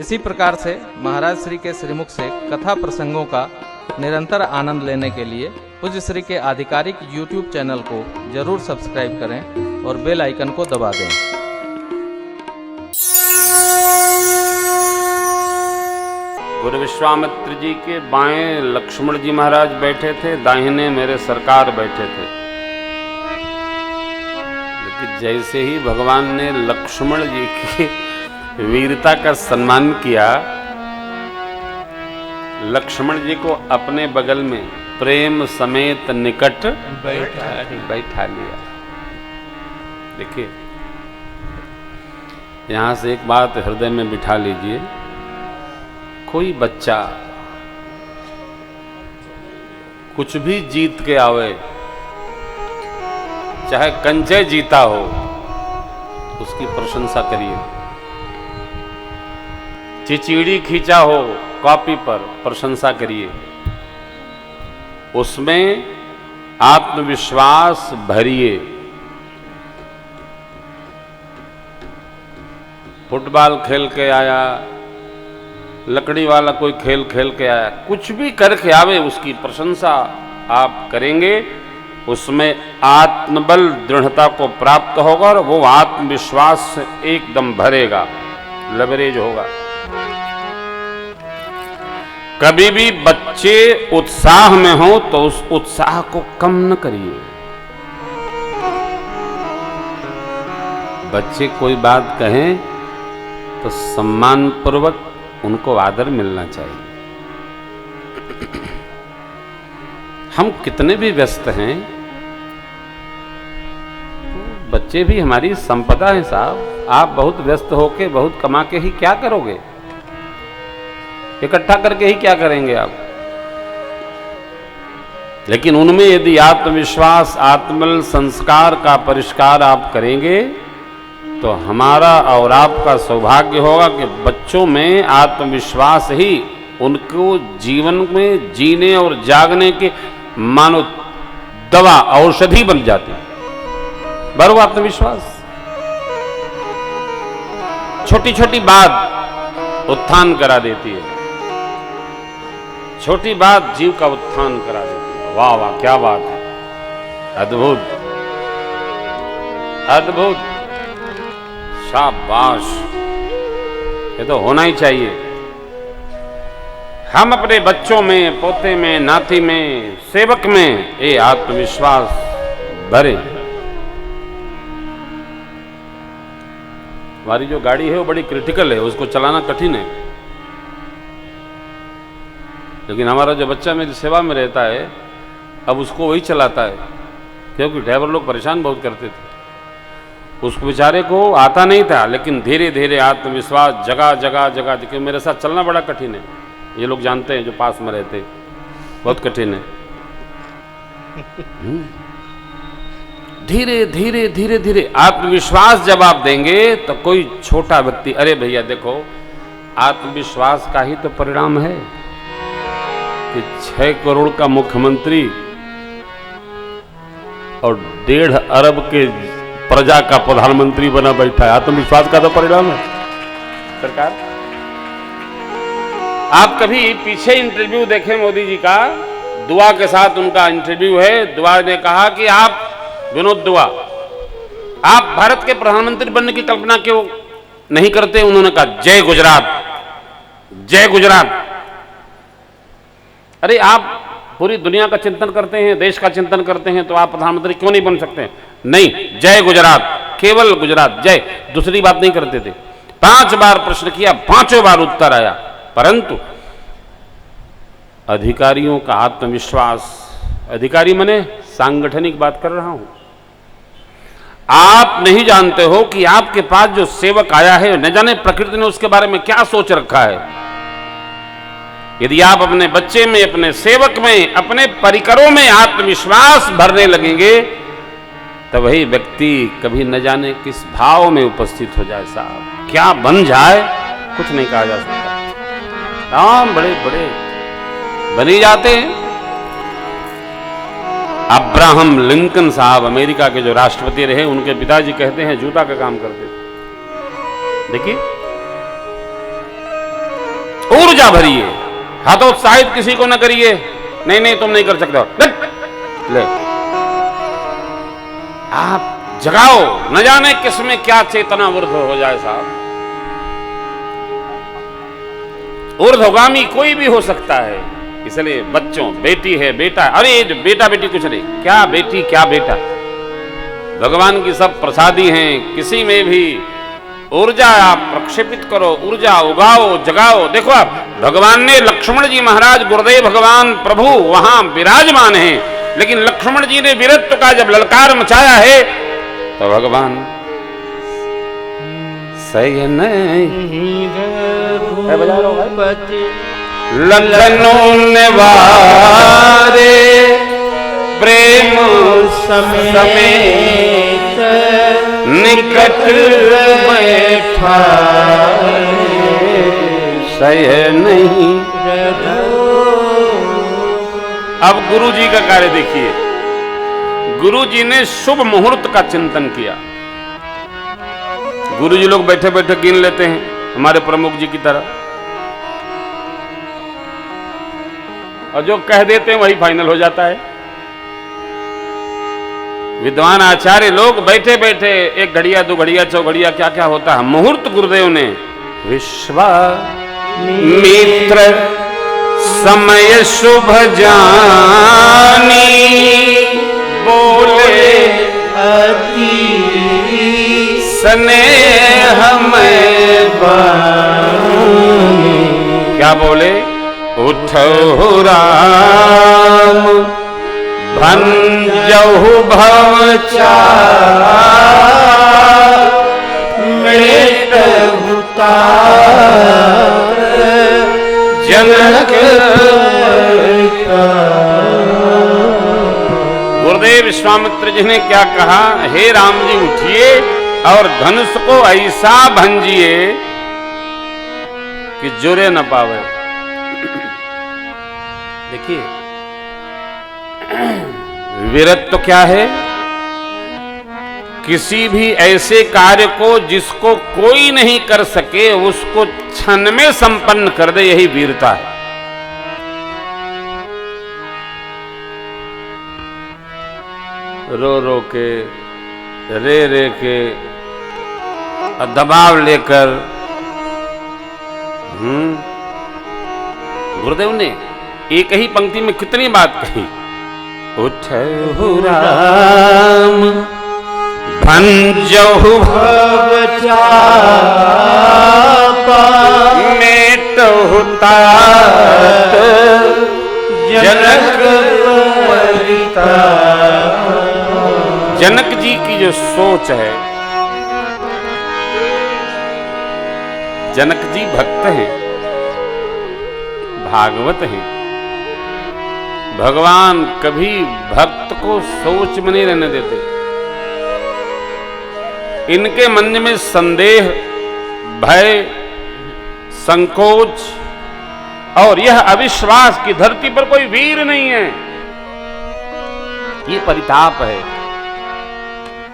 इसी प्रकार से महाराज श्री के श्रीमुख से कथा प्रसंगों का निरंतर आनंद लेने के लिए पूज्य श्री के आधिकारिक YouTube चैनल को जरूर सब्सक्राइब करें और बेल आइकन को दबा दें। गुरु विश्वामित्र जी के बाएं लक्ष्मण जी महाराज बैठे थे, दाहिने मेरे सरकार बैठे थे। लेकिन जैसे ही भगवान ने लक्ष्मण जी की वीरता का सम्मान किया, लक्ष्मण जी को अपने बगल में प्रेम समेत निकट बैठा लिया। देखिए, यहां से एक बात हृदय में बिठा लीजिए। कोई बच्चा कुछ भी जीत के आवे, चाहे कंचे जीता हो, उसकी प्रशंसा करिए। चिचीड़ी खींचा हो कॉपी पर, प्रशंसा करिए। उसमें आत्मविश्वास भरिए। फुटबॉल खेल के आया, लकड़ी वाला कोई खेल खेल के आया, कुछ भी करके आवे, उसकी प्रशंसा आप करेंगे। उसमें आत्मबल दृढ़ता को प्राप्त होगा और वो आत्मविश्वास से एकदम भरेगा, लबरेज होगा। कभी भी बच्चे उत्साह में हो तो उस उत्साह को कम न करिए। बच्चे कोई बात कहें तो सम्मान पूर्वक उनको आदर मिलना चाहिए। हम कितने भी व्यस्त हैं, बच्चे भी हमारी संपदा है साहब। आप बहुत व्यस्त होके बहुत कमा के ही क्या करोगे? इकट्ठा करके ही क्या करेंगे आप? लेकिन उनमें यदि आत्मविश्वास, आत्मबल, संस्कार का परिष्कार आप करेंगे तो हमारा और आपका सौभाग्य होगा कि बच्चों में आत्मविश्वास ही उनको जीवन में जीने और जागने के मानो दवा, औषधि बन जाती है। बरो आत्मविश्वास। छोटी छोटी बात उत्थान करा देती है। छोटी बात जीव का उत्थान करा देती है। वाह वाह, क्या बात है, अद्भुत अद्भुत, शाबाश, ये तो होना ही चाहिए। हम अपने बच्चों में, पोते में, नाती में, सेवक में ये आत्मविश्वास भरे। हमारी जो गाड़ी है वो बड़ी क्रिटिकल है, उसको चलाना कठिन है। लेकिन हमारा जो बच्चा मेरी सेवा में रहता है, अब उसको वही चलाता है, क्योंकि ड्राइवर लोग परेशान बहुत करते थे। उसको बेचारे को आता नहीं था, लेकिन धीरे धीरे आत्मविश्वास जगह जगह जगह, देखिए मेरे साथ चलना बड़ा कठिन है, ये लोग जानते हैं जो पास में रहते, बहुत कठिन है। धीरे धीरे धीरे धीरे आत्मविश्वास जब आप देंगे तो कोई छोटा व्यक्ति, अरे भैया देखो, आत्मविश्वास का ही तो परिणाम है कि 6 करोड़ का मुख्यमंत्री और 1.5 अरब के प्रजा का प्रधानमंत्री बना बैठा है। आत्मविश्वास का तो परिणाम है सरकार। आप कभी पीछे इंटरव्यू देखें मोदी जी का, दुआ के साथ उनका इंटरव्यू है। दुआ ने कहा कि आप, विनोद दुआ, आप भारत के प्रधानमंत्री बनने की कल्पना क्यों नहीं करते? उन्होंने कहा जय गुजरात, जय गुजरात। अरे आप पूरी दुनिया का चिंतन करते हैं, देश का चिंतन करते हैं, तो आप प्रधानमंत्री क्यों नहीं बन सकते? नहीं, जय गुजरात, केवल गुजरात, जय, दूसरी बात नहीं करते थे। 5 बार प्रश्न किया, 5 बार उत्तर आया, परंतु अधिकारियों का आत्मविश्वास, अधिकारी मने सांगठनिक बात कर रहा हूं। आप नहीं जानते हो कि आपके पास जो सेवक आया है, न जाने प्रकृति ने उसके बारे में क्या सोच रखा है। यदि आप अपने बच्चे में, अपने सेवक में, अपने परिकरों में आत्मविश्वास भरने लगेंगे तो वही व्यक्ति कभी न जाने किस भाव में उपस्थित हो जाए साहब, क्या बन जाए कुछ नहीं कहा जा सकता। नाम बड़े बड़े बने जाते हैं। अब्राहम लिंकन साहब, अमेरिका के जो राष्ट्रपति रहे, उनके पिताजी कहते हैं जूता का काम करते थे। देखिए ऊर्जा भरिए, हतोत्साहित किसी को न करिए, नहीं नहीं तुम नहीं कर सकते हो, ले आप जगाओ, न जाने किसमें क्या चेतना ऊर्ध हो जाए साहब। ऊर्ध्वगामी कोई भी हो सकता है, इसलिए बच्चों, बेटी है बेटा, अरे बेटा बेटी कुछ नहीं, क्या बेटी क्या बेटा, भगवान की सब प्रसादी हैं। किसी में भी ऊर्जा आप प्रक्षेपित करो, ऊर्जा उगाओ, जगाओ। देखो आप, भगवान ने लक्ष्मण जी महाराज, गुरुदेव भगवान प्रभु वहां विराजमान हैं, लेकिन लक्ष्मण जी ने वीरत्व का जब ललकार मचाया है तो भगवान सही नहीं लखनऊ निवारे प्रेम समेत निकट बैठा सही नहीं। अब गुरु जी का कार्य देखिए, गुरु जी ने शुभ मुहूर्त का चिंतन किया। गुरु जी लोग बैठे बैठे गिन लेते हैं, हमारे प्रमुख जी की तरह, और जो कह देते हैं वही फाइनल हो जाता है। विद्वान आचार्य लोग बैठे बैठे एक घड़िया, दो घड़िया, चौघड़िया, क्या क्या होता है, मुहूर्त गुरुदेव ने विश्वामित्र समय शुभ जानी बोले अति स्नेह में बानी। क्या बोले? उठो राम भंजहु भव चार मेटहु तार जनक। गुरुदेव विश्वामित्र जी ने क्या कहा? हे राम जी उठिए और धनुष को ऐसा भंजिए कि जुरे न पावे। देखिए वीरत्व क्या है? किसी भी ऐसे कार्य को जिसको कोई नहीं कर सके उसको क्षण में संपन्न कर दे, यही वीरता है। रो रो के, रे रे के, दबाव लेकर, गुरुदेव ने एक ही पंक्ति में कितनी बात कही। उठहु राम भंजहु भव चापा मेटहु तात जनक परिताप। जनक जी की जो सोच है, जनक जी भक्त हैं, भागवत हैं। भगवान कभी भक्त को सोच में नहीं रहने देते। इनके मन में संदेह, भय, संकोच और यह अविश्वास की धरती पर कोई वीर नहीं है, ये परिताप है।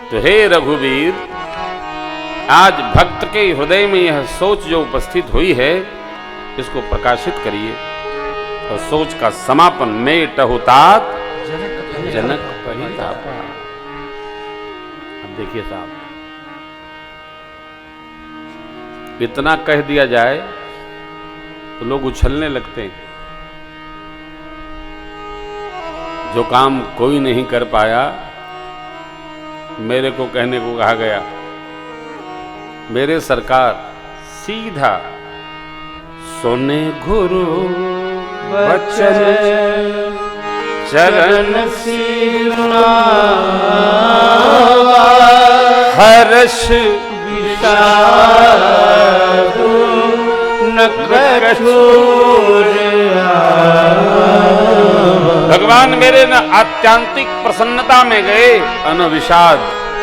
तो हे रघुवीर, आज भक्त के हृदय में यह सोच जो उपस्थित हुई है, इसको प्रकाशित करिए और सोच का समापन मेटहु तात जनक परिताप। अब देखिए साहब, इतना कह दिया जाए तो लोग उछलने लगते हैं। जो काम कोई नहीं कर पाया, मेरे को कहने को कहा गया, मेरे सरकार सीधा सुने गुरु बचन चरण सिरनावा हर्ष विषाद न कठोर। भगवान मेरे न आत्यांतिक प्रसन्नता में गए, न विषाद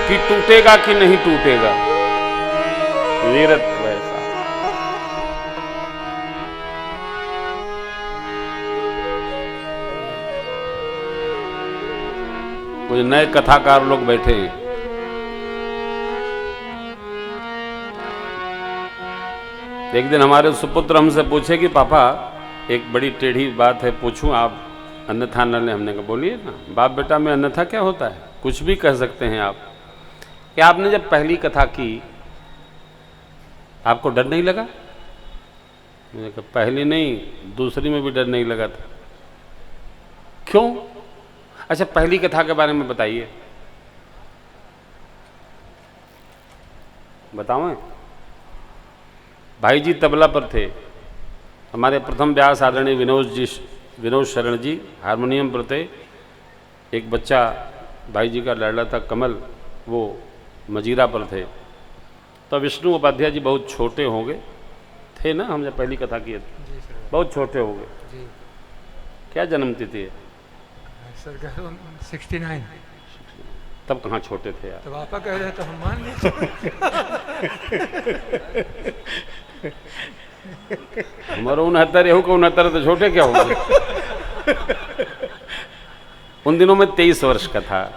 कि टूटेगा कि नहीं टूटेगा। वीरत्व ऐसा। कुछ नए कथाकार लोग बैठे हैं, एक दिन हमारे सुपुत्र हमसे पूछे कि पापा एक बड़ी टेढ़ी बात है, पूछूं, आप अन्यथा न लें। हमने कहा बोलिए ना। बाप बेटा में अन्यथा क्या होता है, कुछ भी कह सकते हैं आप। कि आपने जब पहली कथा की आपको डर नहीं लगा? मैंने कहा पहली नहीं, दूसरी में भी डर नहीं लगा था। क्यों? अच्छा पहली कथा के बारे में बताइए, बताओ। भाई जी तबला पर थे, हमारे प्रथम व्यास आदरणीय विनोद शरण जी हारमोनियम पर थे। एक बच्चा भाई जी का लाडला था कमल, वो मजीरा पर थे। तो विष्णु उपाध्याय जी बहुत छोटे होंगे, थे ना, हम जब पहली कथा किए थे, बहुत छोटे होंगे। क्या जन्म तिथि है सर? 69। तब कहाँ छोटे थे यार? तो पापा कह रहे तो हम मान लिए। हमारा 69 यहू को 69 तो छोटे क्या होंगे। उन दिनों में 23 वर्ष का था।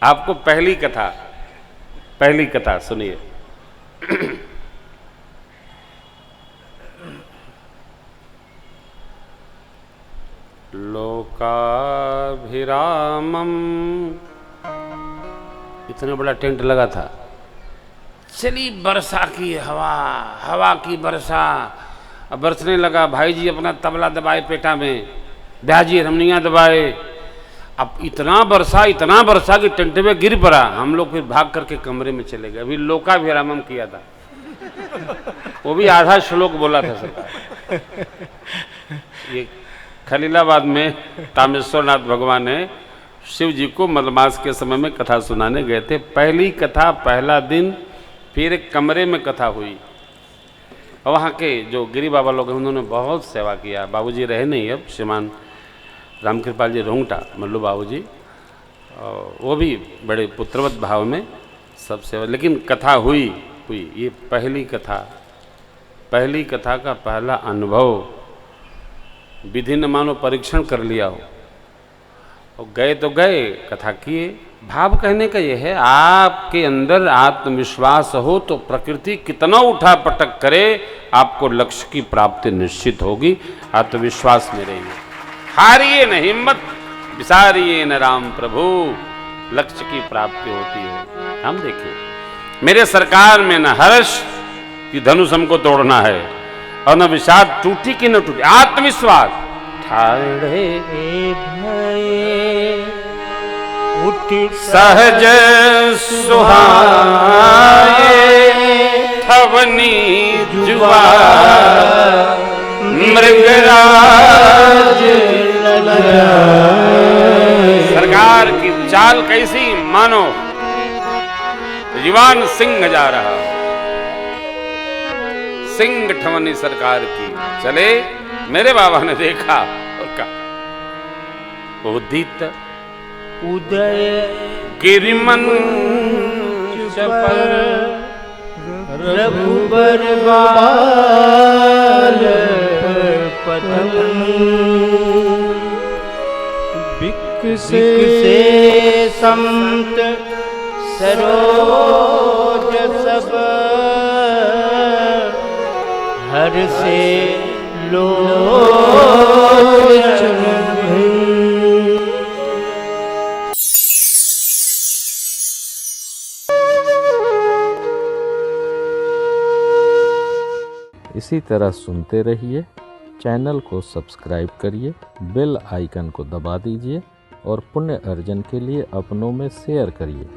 आपको पहली कथा सुनिए। लोकाभिरामम, इतना बड़ा टेंट लगा था। चली वर्षा की हवा की वर्षा, अब बरसने लगा। भाई जी अपना तबला दबाए पेटा में, ब्याह जी हारमोनिया दबाए। अब इतना वर्षा कि टेंट में गिर पड़ा। हम लोग फिर भाग करके कमरे में चले गए। अभी लोकाभिरामम किया था, वो भी आधा श्लोक बोला था सरकार। ये खलीलाबाद में तामेश्वरनाथ भगवान ने शिव जी को मलमास के समय में कथा सुनाने गए थे। पहली कथा, पहला दिन, फिर एक कमरे में कथा हुई। और वहाँ के जो गिरी बाबा लोग हैं उन्होंने बहुत सेवा किया। बाबूजी रहे नहीं अब, श्रीमान रामकृपाल जी रोंगटा, मल्लू बाबूजी, वो भी बड़े पुत्रवत भाव में सब सेवा। लेकिन कथा हुई। ये पहली कथा का पहला अनुभव। विधि न मानो परीक्षण कर लिया हो, और गए तो गए, कथा किए। भाव कहने का यह है, आपके अंदर आत्मविश्वास हो तो प्रकृति कितना उठा पटक करे, आपको लक्ष्य की प्राप्ति निश्चित होगी। आत्मविश्वास में रहिए, हारिए न हिम्मत, विसारिए न राम प्रभु, लक्ष्य की प्राप्ति होती है। हम देखिए, मेरे सरकार में न हर्ष कि धनुष हमको तोड़ना है, और न विषाद टूटी कि न टूटी। आत्मविश्वास ठाड़े सहज सुहाए, थवनी जुआ मृगराज। सरकार की चाल कैसी, मानो युवान सिंह जा रहा। सिंह ठवनी सरकार की चले। मेरे बाबा ने देखा और कहा, उदित उदय गिरिमंच पर रघुबर बाल पतन, बिकसे संत सरोज सब, हर से लोचन भिन्न। इसी तरह सुनते रहिए। चैनल को सब्सक्राइब करिए, बेल आइकन को दबा दीजिए और पुण्य अर्जन के लिए अपनों में शेयर करिए।